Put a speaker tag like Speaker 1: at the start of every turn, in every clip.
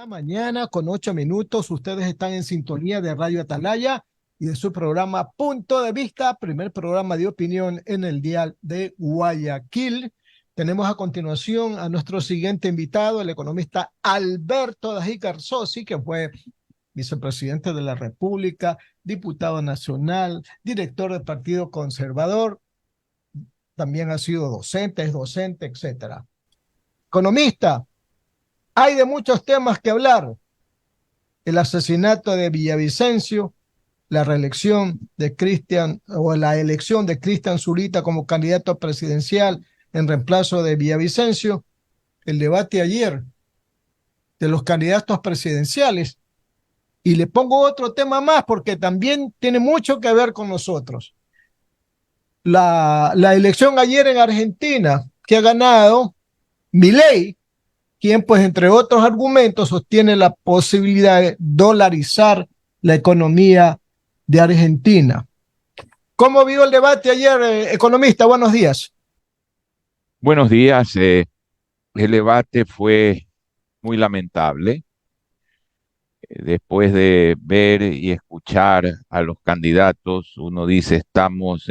Speaker 1: la mañana con 8 minutos. Ustedes están en sintonía de Radio Atalaya y de su programa Punto de Vista, primer programa de opinión en el dial de Guayaquil. Tenemos a continuación a nuestro siguiente invitado, el economista Alberto Dajica Sosi, que fue vicepresidente de la República, diputado nacional, director del Partido Conservador, también ha sido docente, es docente, etcétera. Economista, hay de muchos temas que hablar. El asesinato de Villavicencio, la reelección de Cristian o la elección de Cristian Zurita como candidato presidencial en reemplazo de Villavicencio, el debate ayer de los candidatos presidenciales. Y le pongo otro tema más porque también tiene mucho que ver con nosotros. La elección ayer en Argentina, que ha ganado Milei, quien pues entre otros argumentos sostiene la posibilidad de dolarizar la economía de Argentina. ¿Cómo vio el debate ayer, economista? Buenos días.
Speaker 2: Buenos días. El debate fue muy lamentable. Después de ver y escuchar a los candidatos, uno dice estamos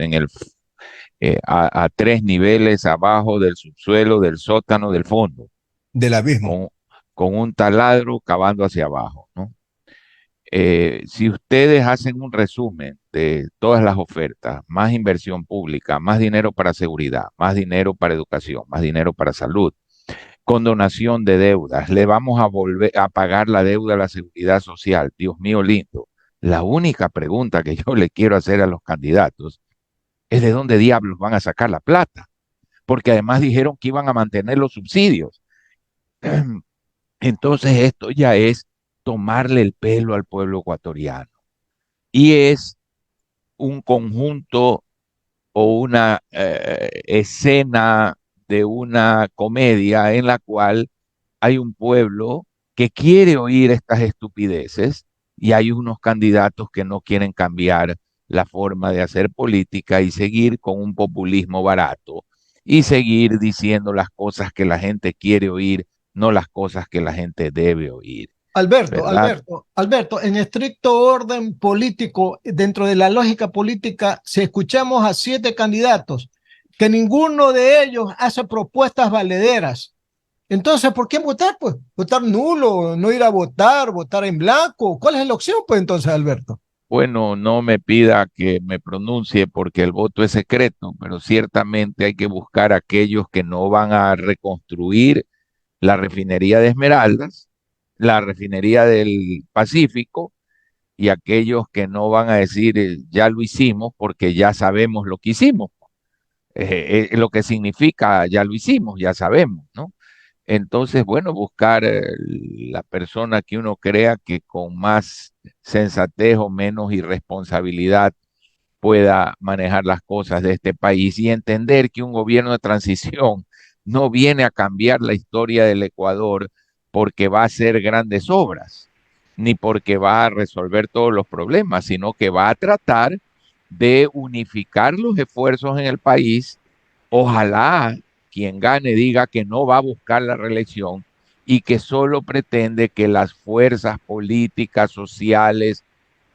Speaker 2: a tres niveles abajo del subsuelo, del sótano, del fondo,
Speaker 1: Del abismo.
Speaker 2: con, con un taladro cavando hacia abajo, ¿no? Si ustedes hacen un resumen de todas las ofertas, más inversión pública, más dinero para seguridad, más dinero para educación, más dinero para salud, condonación de deudas, le vamos a volver a pagar la deuda a la seguridad social. Dios mío lindo. La única pregunta que yo le quiero hacer a los candidatos es de dónde diablos van a sacar la plata, porque además dijeron que iban a mantener los subsidios. Entonces esto ya es tomarle el pelo al pueblo ecuatoriano y es un conjunto o una escena de una comedia en la cual hay un pueblo que quiere oír estas estupideces y hay unos candidatos que no quieren cambiar la forma de hacer política y seguir con un populismo barato y seguir diciendo las cosas que la gente quiere oír, no las cosas que la gente debe oír, ¿verdad?
Speaker 1: Alberto, en estricto orden político, dentro de la lógica política, si escuchamos a 7 candidatos, que ninguno de ellos hace propuestas valederas, entonces, ¿por qué votar? Pues votar nulo, no ir a votar, votar en blanco. ¿Cuál es la opción, pues entonces, Alberto?
Speaker 2: Bueno, no me pida que me pronuncie porque el voto es secreto, pero ciertamente hay que buscar a aquellos que no van a reconstruir la refinería de Esmeraldas, la refinería del Pacífico y aquellos que no van a decir ya lo hicimos porque ya sabemos lo que hicimos. Lo que significa ya lo hicimos, ya sabemos, ¿no? Entonces, bueno, buscar la persona que uno crea que con más sensatez o menos irresponsabilidad pueda manejar las cosas de este país y entender que un gobierno de transición no viene a cambiar la historia del Ecuador porque va a hacer grandes obras, ni porque va a resolver todos los problemas, sino que va a tratar de unificar los esfuerzos en el país. Ojalá quien gane diga que no va a buscar la reelección y que solo pretende que las fuerzas políticas, sociales,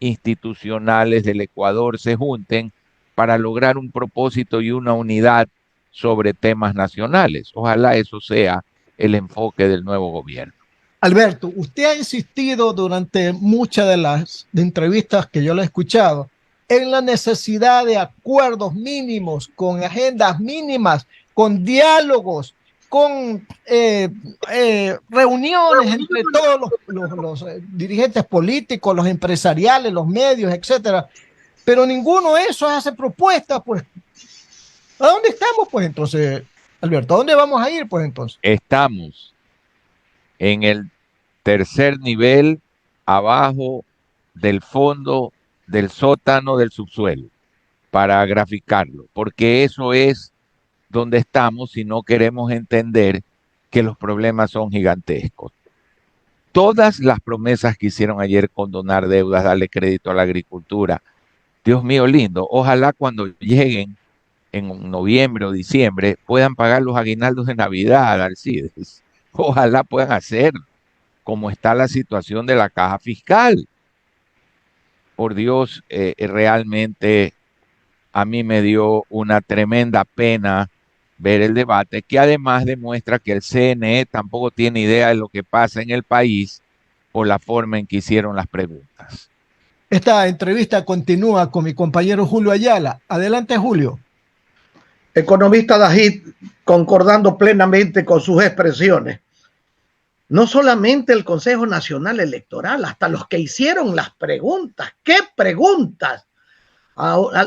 Speaker 2: institucionales del Ecuador se junten para lograr un propósito y una unidad sobre temas nacionales. Ojalá eso sea el enfoque del nuevo gobierno.
Speaker 1: Alberto, usted ha insistido durante muchas de las entrevistas que yo le he escuchado en la necesidad de acuerdos mínimos, con agendas mínimas, con diálogos, con reuniones entre todos los dirigentes políticos, los empresariales, los medios, etcétera. Pero ninguno de esos hace propuestas, pues. ¿A dónde estamos, pues entonces, Alberto? ¿A dónde vamos a ir, pues entonces?
Speaker 2: Estamos en el tercer nivel, abajo del fondo, del sótano, del subsuelo, para graficarlo, porque eso es donde estamos si no queremos entender que los problemas son gigantescos. Todas las promesas que hicieron ayer, condonar deudas, darle crédito a la agricultura, Dios mío lindo, ojalá cuando lleguen en noviembre o diciembre puedan pagar los aguinaldos de Navidad, Alcides. Ojalá puedan hacerlo. como está la situación de la caja fiscal. Por Dios, realmente a mí me dio una tremenda pena ver el debate, que además demuestra que el CNE tampoco tiene idea de lo que pasa en el país por la forma en que hicieron las preguntas.
Speaker 1: Esta entrevista continúa con mi compañero Julio Ayala. Adelante, Julio.
Speaker 3: Economista Dajit, concordando plenamente con sus expresiones. No solamente el Consejo Nacional Electoral, hasta los que hicieron las preguntas. ¿Qué preguntas?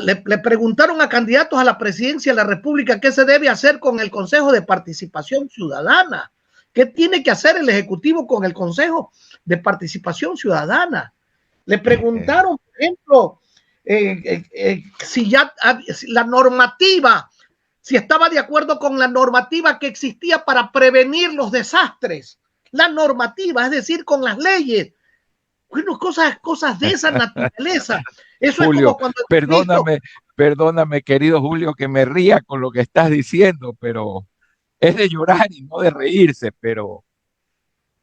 Speaker 3: Le preguntaron a candidatos a la presidencia de la República qué se debe hacer con el Consejo de Participación Ciudadana. ¿Qué tiene que hacer el Ejecutivo con el Consejo de Participación Ciudadana? Le preguntaron, por ejemplo, si ya la normativa, si estaba de acuerdo con la normativa que existía para prevenir los desastres. La normativa, es decir, con las leyes. Bueno, cosas de esa naturaleza. Eso
Speaker 2: Julio,
Speaker 3: es como cuando
Speaker 2: perdóname, querido Julio, que me ría con lo que estás diciendo, pero es de llorar y no de reírse, pero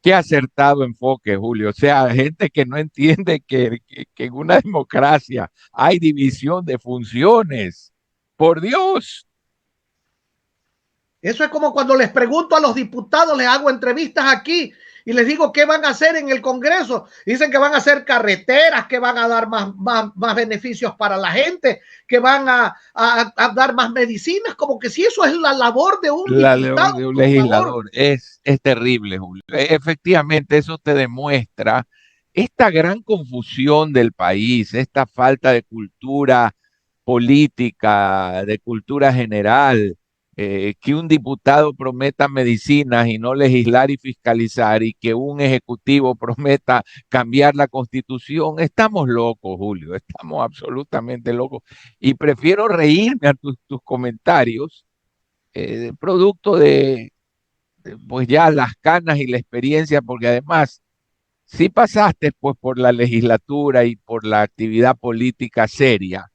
Speaker 2: qué acertado enfoque, Julio. O sea, gente que no entiende que en una democracia hay división de funciones. Por Dios.
Speaker 3: Eso es como cuando les pregunto a los diputados, les hago entrevistas aquí y les digo qué van a hacer en el Congreso. Dicen que van a hacer carreteras, que van a dar más beneficios para la gente, que van a dar más medicinas, como que si eso es la labor de un diputado.
Speaker 2: De un legislador es terrible, Julio. Efectivamente, eso te demuestra esta gran confusión del país, esta falta de cultura política, de cultura general, que un diputado prometa medicinas y no legislar y fiscalizar, y que un ejecutivo prometa cambiar la constitución. Estamos locos, Julio, estamos absolutamente locos. Y prefiero reírme a tus comentarios, producto pues ya las canas y la experiencia, porque además, si pasaste pues por la legislatura y por la actividad política seria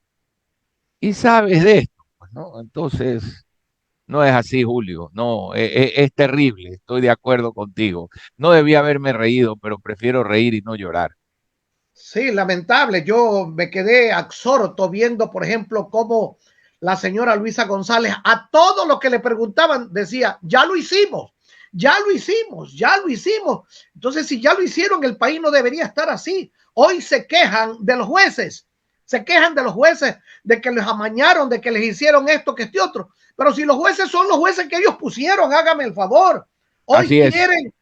Speaker 2: y sabes de esto, pues, ¿no? Entonces, no es así, Julio, no, es terrible, estoy de acuerdo contigo. No debía haberme reído, pero prefiero reír y no llorar.
Speaker 3: Sí, lamentable. Yo me quedé absorto viendo, por ejemplo, cómo la señora Luisa González a todo lo que le preguntaban decía, ya lo hicimos, ya lo hicimos, ya lo hicimos. Entonces, si ya lo hicieron, el país no debería estar así. Hoy se quejan de los jueces, se quejan de los jueces, de que les amañaron, de que les hicieron esto, que este otro. Pero si los jueces son los jueces que ellos pusieron, hágame el favor. Hoy
Speaker 2: Así es.
Speaker 3: quieren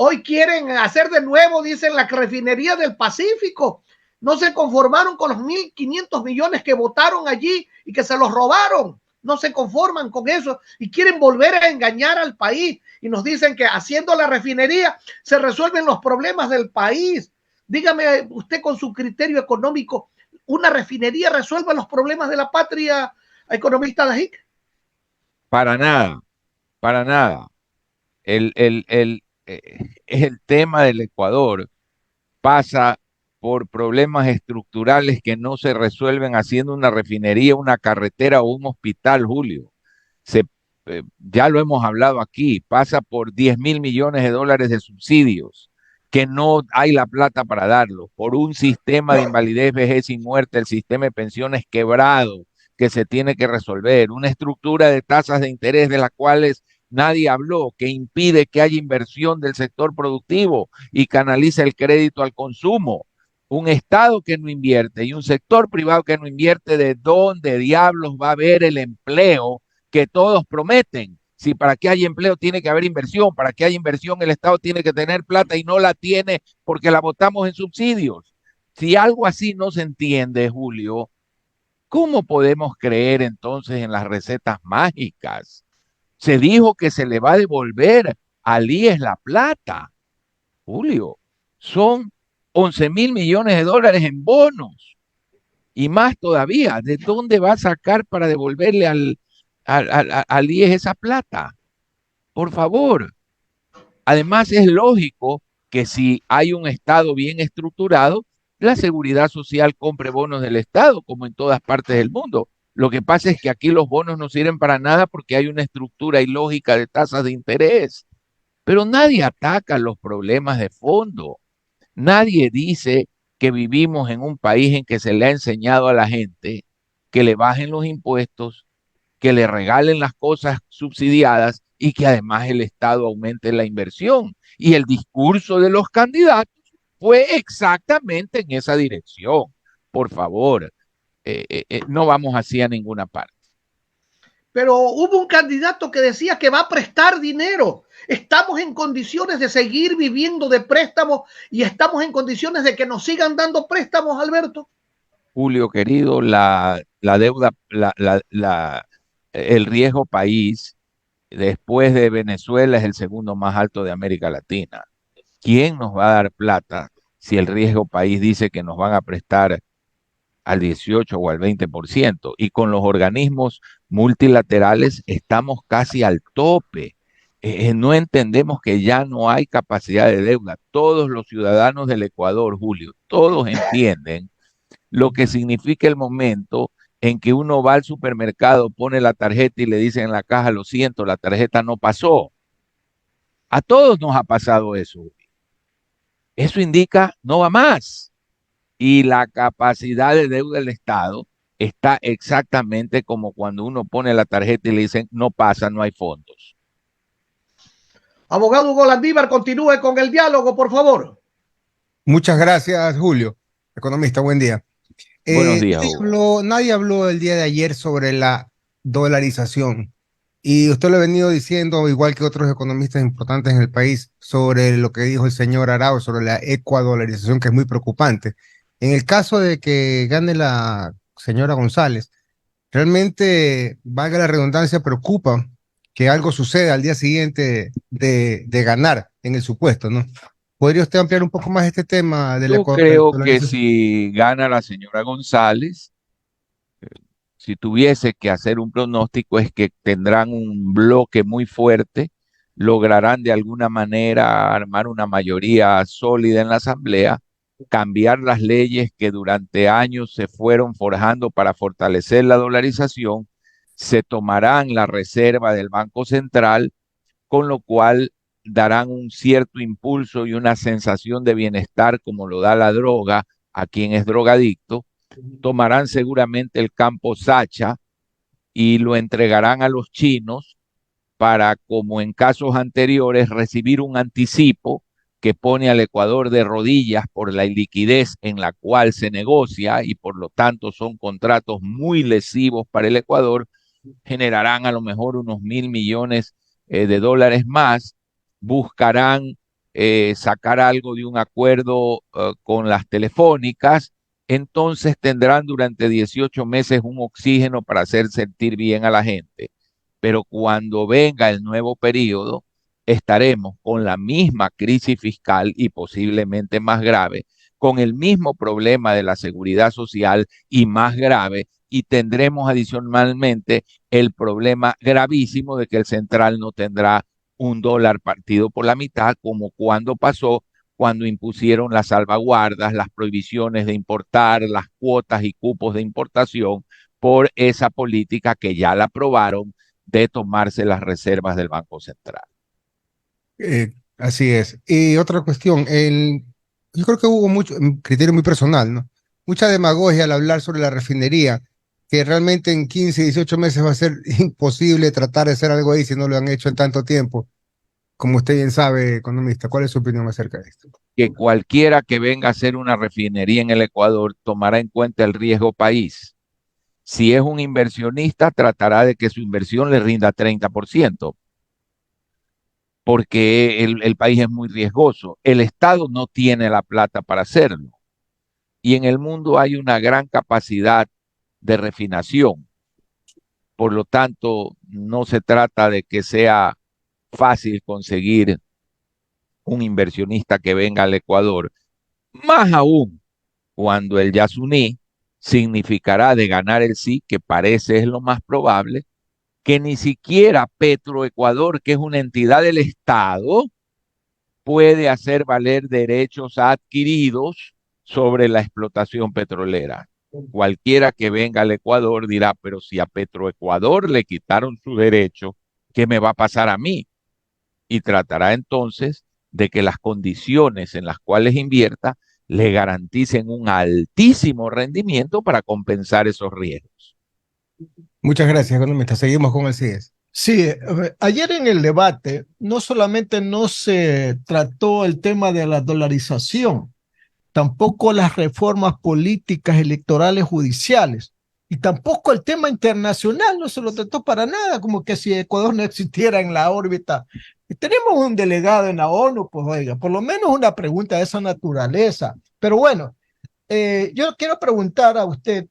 Speaker 3: Hoy quieren hacer de nuevo, dicen, la refinería del Pacífico. No se conformaron con los 1.500 millones que votaron allí y que se los robaron. No se conforman con eso y quieren volver a engañar al país. Y nos dicen que haciendo la refinería se resuelven los problemas del país. Dígame usted con su criterio económico, ¿una refinería resuelve los problemas de la patria, economista Dajic?
Speaker 2: Para nada, para nada. El tema del Ecuador pasa por problemas estructurales que no se resuelven haciendo una refinería, una carretera o un hospital, Julio. Se, ya lo hemos hablado aquí, pasa por 10.000 millones de dólares de subsidios, que no hay la plata para darlo, por un sistema de invalidez, vejez y muerte, el sistema de pensiones quebrado, que se tiene que resolver, una estructura de tasas de interés de las cuales nadie habló, que impide que haya inversión del sector productivo y canaliza el crédito al consumo. Un Estado que no invierte y un sector privado que no invierte, ¿de dónde diablos va a haber el empleo que todos prometen? Si para que haya empleo tiene que haber inversión, para que haya inversión el Estado tiene que tener plata y no la tiene porque la botamos en subsidios. Si algo así no se entiende, Julio, ¿cómo podemos creer entonces en las recetas mágicas? Se dijo que se le va a devolver al IES la plata, Julio. Son 11.000 millones de dólares en bonos y más todavía. ¿De dónde va a sacar para devolverle al IES esa plata? Por favor. Además, es lógico que si hay un Estado bien estructurado, la seguridad social compre bonos del Estado, como en todas partes del mundo. Lo que pasa es que aquí los bonos no sirven para nada porque hay una estructura ilógica de tasas de interés. pero nadie ataca los problemas de fondo. Nadie dice que vivimos en un país en que se le ha enseñado a la gente que le bajen los impuestos, que le regalen las cosas subsidiadas y que además el Estado aumente la inversión. Y el discurso de los candidatos fue exactamente en esa dirección. Por favor, no vamos así a ninguna parte.
Speaker 3: Pero hubo un candidato que decía que va a prestar dinero. Estamos en condiciones de seguir viviendo de préstamos y estamos en condiciones de que nos sigan dando préstamos, Alberto.
Speaker 2: Julio querido, la deuda, el riesgo país después de Venezuela es el segundo más alto de América Latina. ¿Quién nos va a dar plata si el riesgo país dice que nos van a prestar al 18 o al 20%? Y con los organismos multilaterales estamos casi al tope. No entendemos que ya no hay capacidad de deuda. Todos los ciudadanos del Ecuador, Julio, todos entienden lo que significa el momento en que uno va al supermercado, pone la tarjeta y le dicen en la caja, lo siento, la tarjeta no pasó. A todos nos ha pasado eso. Eso indica no va más. Y la capacidad de deuda del Estado está exactamente como cuando uno pone la tarjeta y le dicen no pasa, no hay fondos.
Speaker 3: Abogado Hugo Landívar, continúe con el diálogo, por favor.
Speaker 4: Muchas gracias, Julio. Economista, buen día.
Speaker 2: Buenos días, Hugo.
Speaker 4: Nadie habló el día de ayer sobre la dolarización. Y usted lo ha venido diciendo, igual que otros economistas importantes en el país, sobre lo que dijo el señor Arao, sobre la ecuadolarización, que es muy preocupante. En el caso de que gane la señora González, realmente, valga la redundancia, preocupa que algo suceda al día siguiente de ganar en el supuesto, ¿no? ¿Podría usted ampliar un poco más este tema de la
Speaker 2: Yo creo que
Speaker 4: dolarización?
Speaker 2: si gana la señora González, si tuviese que hacer un pronóstico, es que tendrán un bloque muy fuerte, lograrán de alguna manera armar una mayoría sólida en la Asamblea, cambiar las leyes que durante años se fueron forjando para fortalecer la dolarización, se tomarán la reserva del Banco Central, con lo cual darán un cierto impulso y una sensación de bienestar como lo da la droga a quien es drogadicto. Tomarán seguramente el campo Sacha y lo entregarán a los chinos para, como en casos anteriores, recibir un anticipo que pone al Ecuador de rodillas por la iliquidez en la cual se negocia y por lo tanto son contratos muy lesivos para el Ecuador. Generarán a lo mejor unos 1.000 millones de dólares más, buscarán sacar algo de un acuerdo con las telefónicas, entonces tendrán durante 18 meses un oxígeno para hacer sentir bien a la gente. Pero cuando venga el nuevo periodo, estaremos con la misma crisis fiscal y posiblemente más grave, con el mismo problema de la seguridad social y más grave, y tendremos adicionalmente el problema gravísimo de que el central no tendrá un dólar partido por la mitad, como cuando pasó, cuando impusieron las salvaguardas, las prohibiciones de importar, las cuotas y cupos de importación por esa política que ya la aprobaron de tomarse las reservas del Banco Central.
Speaker 4: Así es. Y otra cuestión, yo creo que hubo mucho, un criterio muy personal, ¿no? Mucha demagogia al hablar sobre la refinería, que realmente en 15, 18 meses va a ser imposible tratar de hacer algo ahí si no lo han hecho en tanto tiempo. Como usted bien sabe, economista, ¿cuál es su opinión acerca de esto?
Speaker 2: Que cualquiera que venga a hacer una refinería en el Ecuador tomará en cuenta el riesgo país. Si es un inversionista, tratará de que su inversión le rinda 30%, porque el país es muy riesgoso. El Estado no tiene la plata para hacerlo. Y en el mundo hay una gran capacidad de refinación. Por lo tanto, no se trata de que sea fácil conseguir un inversionista que venga al Ecuador, más aún cuando el Yasuní significará de ganar el sí, que parece es lo más probable, que ni siquiera Petroecuador, que es una entidad del Estado, puede hacer valer derechos adquiridos sobre la explotación petrolera. Cualquiera que venga al Ecuador dirá, pero si a Petroecuador le quitaron su derecho, ¿qué me va a pasar a mí? y tratará entonces de que las condiciones en las cuales invierta le garanticen un altísimo rendimiento para compensar esos riesgos.
Speaker 4: Muchas gracias, economista. Seguimos con el CIES.
Speaker 1: Sí, ayer en el debate no solamente no se trató el tema de la dolarización, tampoco las reformas políticas, electorales, judiciales, y tampoco el tema internacional no se lo trató para nada, como que si Ecuador no existiera en la órbita. Y tenemos un delegado en la ONU, pues oiga, por lo menos una pregunta de esa naturaleza. Pero bueno, yo quiero preguntar a usted,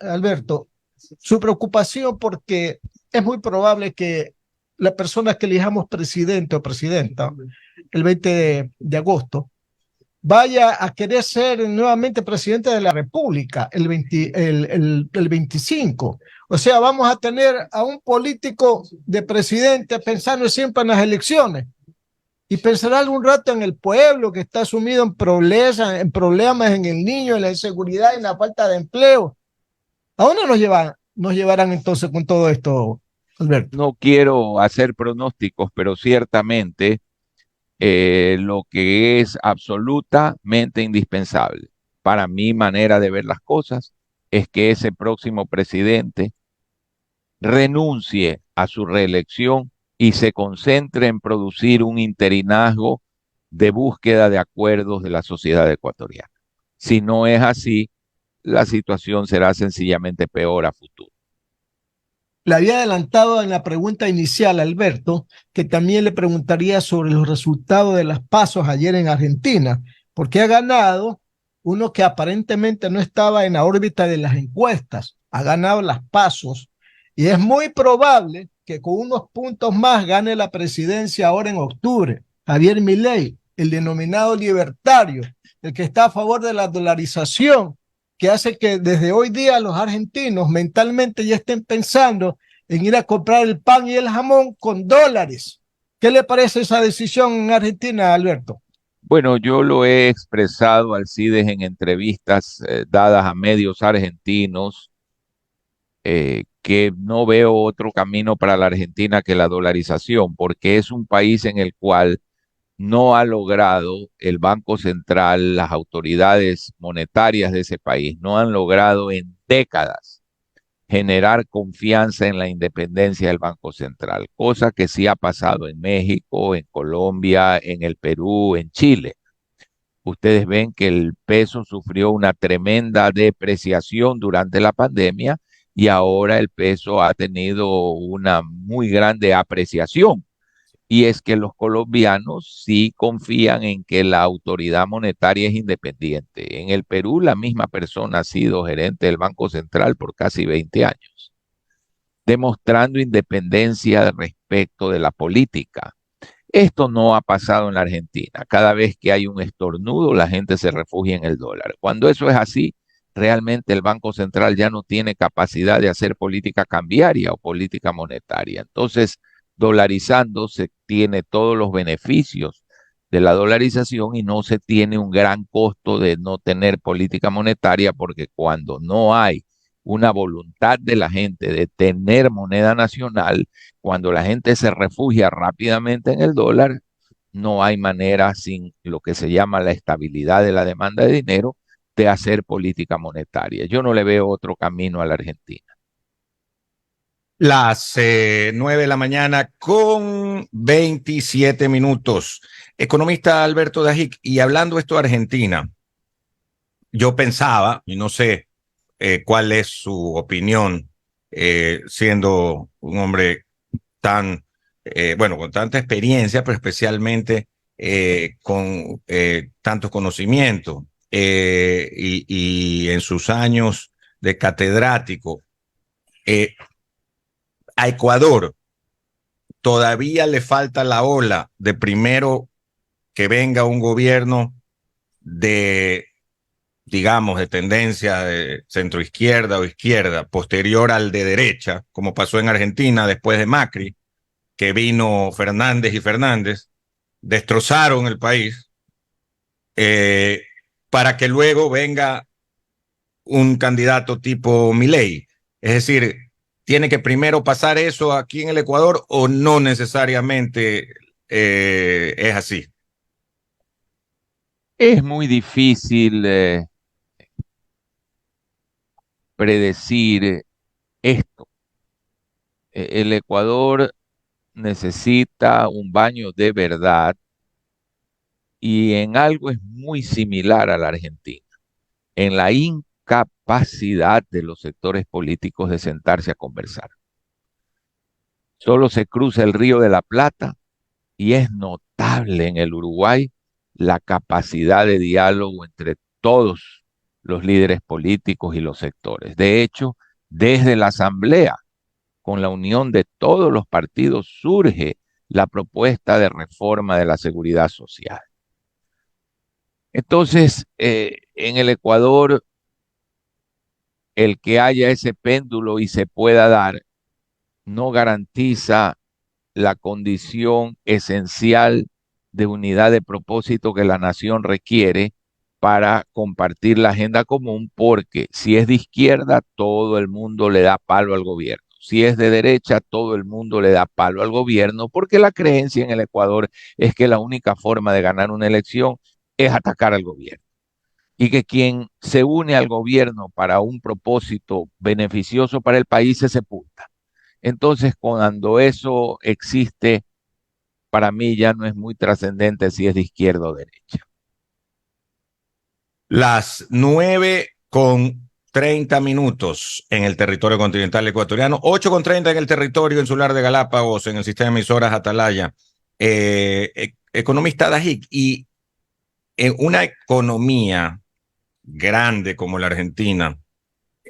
Speaker 1: Alberto, su preocupación porque es muy probable que la persona que elijamos presidente o presidenta el 20 de agosto vaya a querer ser nuevamente presidente de la República el 25. O sea, vamos a tener a un político de presidente pensando siempre en las elecciones y pensará algún rato en el pueblo que está sumido en problemas en el niño, en la inseguridad, en la falta de empleo. ¿A dónde nos llevarán entonces con todo esto, Alberto?
Speaker 2: No quiero hacer pronósticos, pero ciertamente lo que es absolutamente indispensable para mi manera de ver las cosas es que ese próximo presidente renuncie a su reelección y se concentre en producir un interinazgo de búsqueda de acuerdos de la sociedad ecuatoriana. Si no es así, la situación será sencillamente peor a futuro.
Speaker 1: Le había adelantado en la pregunta inicial, Alberto, que también le preguntaría sobre los resultados de las pasos ayer en Argentina, porque ha ganado uno que aparentemente no estaba en la órbita de las encuestas, ha ganado las pasos y es muy probable que con unos puntos más gane la presidencia ahora en octubre. Javier Milei, el denominado libertario, el que está a favor de la dolarización, que hace que desde hoy día los argentinos mentalmente ya estén pensando en ir a comprar el pan y el jamón con dólares. ¿Qué le parece esa decisión en Argentina, Alberto?
Speaker 2: Bueno, yo lo he expresado al CIDES en entrevistas dadas a medios argentinos, que no veo otro camino para la Argentina que la dolarización, porque es un país en el cual no ha logrado el Banco Central, las autoridades monetarias de ese país, no han logrado en décadas generar confianza en la independencia del Banco Central, cosa que sí ha pasado en México, en Colombia, en el Perú, en Chile. Ustedes ven que el peso sufrió una tremenda depreciación durante la pandemia y ahora el peso ha tenido una muy grande apreciación. Y es que los colombianos sí confían en que la autoridad monetaria es independiente. En el Perú, la misma persona ha sido gerente del Banco Central por casi 20 años, demostrando independencia respecto de la política. Esto no ha pasado en la Argentina. Cada vez que hay un estornudo, la gente se refugia en el dólar. Cuando eso es así, realmente el Banco Central ya no tiene capacidad de hacer política cambiaria o política monetaria. Entonces, dolarizando se tiene todos los beneficios de la dolarización y no se tiene un gran costo de no tener política monetaria, porque cuando no hay una voluntad de la gente de tener moneda nacional, cuando la gente se refugia rápidamente en el dólar, no hay manera, sin lo que se llama la estabilidad de la demanda de dinero, de hacer política monetaria. Yo no le veo otro camino a la Argentina.
Speaker 5: Las 9 de la mañana con 27 minutos. Economista Alberto Dajic, y hablando esto de Argentina, yo pensaba, y no sé cuál es su opinión, siendo un hombre tan, con tanta experiencia, pero especialmente con tanto conocimiento y en sus años de catedrático. A Ecuador todavía le falta la ola de primero que venga un gobierno de, digamos, de tendencia de centroizquierda o izquierda, posterior al de derecha, como pasó en Argentina después de Macri, que vino Fernández y Fernández, destrozaron el país, para que luego venga un candidato tipo Milei. Es decir, ¿tiene que primero pasar eso aquí en el Ecuador o no necesariamente es así?
Speaker 2: Es muy difícil predecir esto. El Ecuador necesita un baño de verdad y en algo es muy similar a la Argentina, en la incapacidad de los sectores políticos de sentarse a conversar. Solo se cruza el Río de la Plata y es notable en el Uruguay la capacidad de diálogo entre todos los líderes políticos y los sectores. De hecho, desde la Asamblea, con la unión de todos los partidos, surge la propuesta de reforma de la seguridad social. Entonces, en el Ecuador, el que haya ese péndulo y se pueda dar, no garantiza la condición esencial de unidad de propósito que la nación requiere para compartir la agenda común, porque si es de izquierda, todo el mundo le da palo al gobierno. Si es de derecha, todo el mundo le da palo al gobierno, porque la creencia en el Ecuador es que la única forma de ganar una elección es atacar al gobierno. Y que quien se une al gobierno para un propósito beneficioso para el país se sepulta. Entonces, cuando eso existe, para mí ya no es muy trascendente si es de izquierda o derecha.
Speaker 5: Las 9:30 en el territorio continental ecuatoriano, 8:30 en el territorio insular de Galápagos, en el sistema de emisoras Atalaya. Economista Dajic, y en una economía grande como la Argentina,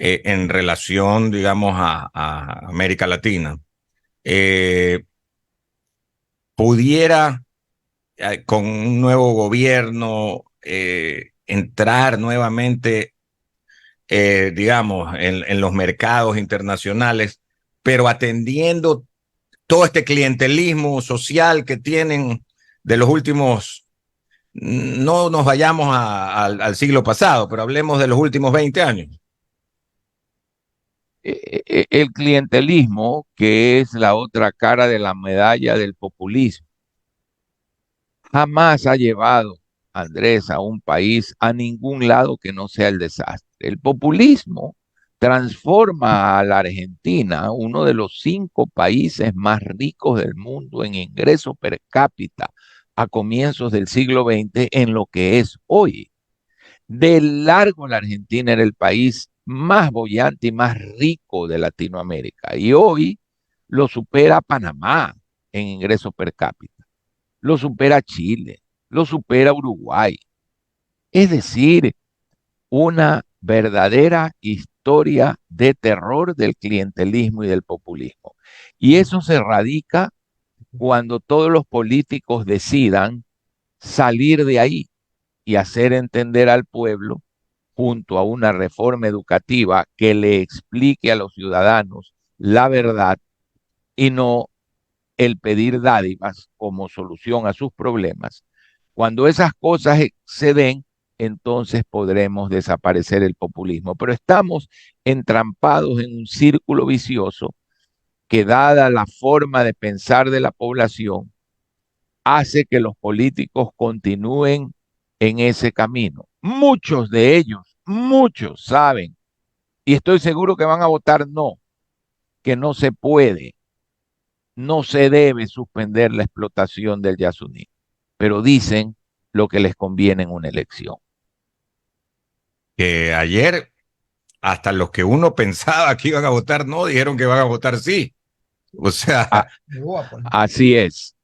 Speaker 5: en relación, digamos, a América Latina, pudiera, con un nuevo gobierno, entrar nuevamente, digamos, en los mercados internacionales, pero atendiendo todo este clientelismo social que tienen de los últimos, no nos vayamos al siglo pasado, pero hablemos de los últimos 20 años.
Speaker 2: El clientelismo, que es la otra cara de la medalla del populismo, jamás ha llevado, Andrés, a un país a ningún lado que no sea el desastre. El populismo transforma a la Argentina, uno de los 5 países más ricos del mundo en ingreso per cápita a comienzos del siglo XX, en lo que es hoy. De largo, la Argentina era el país más boyante y más rico de Latinoamérica, y hoy lo supera Panamá en ingreso per cápita, lo supera Chile, lo supera Uruguay. Es decir, una verdadera historia de terror del clientelismo y del populismo. Y eso se radica cuando todos los políticos decidan salir de ahí y hacer entender al pueblo, junto a una reforma educativa que le explique a los ciudadanos la verdad y no el pedir dádivas como solución a sus problemas. Cuando esas cosas se den, entonces podremos desaparecer el populismo. Pero estamos entrampados en un círculo vicioso que, dada la forma de pensar de la población, hace que los políticos continúen en ese camino. Muchos de ellos, muchos saben, y estoy seguro que van a votar no, que no se puede, no se debe suspender la explotación del Yasuní, pero dicen lo que les conviene en una elección.
Speaker 5: Que ayer, hasta los que uno pensaba que iban a votar no, dijeron que van a votar sí. O sea,
Speaker 2: así es,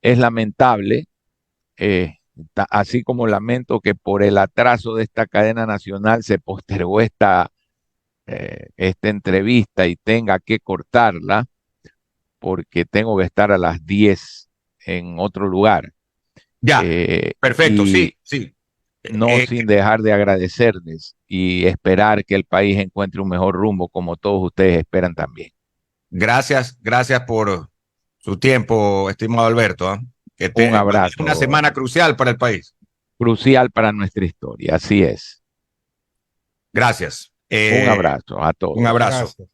Speaker 2: es lamentable, así como lamento que por el atraso de esta cadena nacional se postergó esta entrevista y tenga que cortarla, porque tengo que estar a las 10 en otro lugar.
Speaker 5: ya, perfecto, sí.
Speaker 2: No sin dejar de agradecerles y esperar que el país encuentre un mejor rumbo, como todos ustedes esperan también.
Speaker 5: Gracias por su tiempo, estimado Alberto.
Speaker 2: Un abrazo.
Speaker 5: Una semana crucial para el país.
Speaker 2: Crucial para nuestra historia, así es.
Speaker 5: Gracias.
Speaker 2: Un abrazo a todos.
Speaker 5: Un abrazo. Gracias.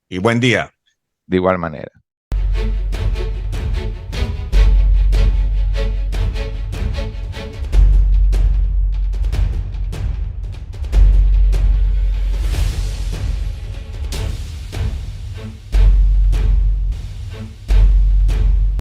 Speaker 5: Y buen día.
Speaker 2: De igual manera.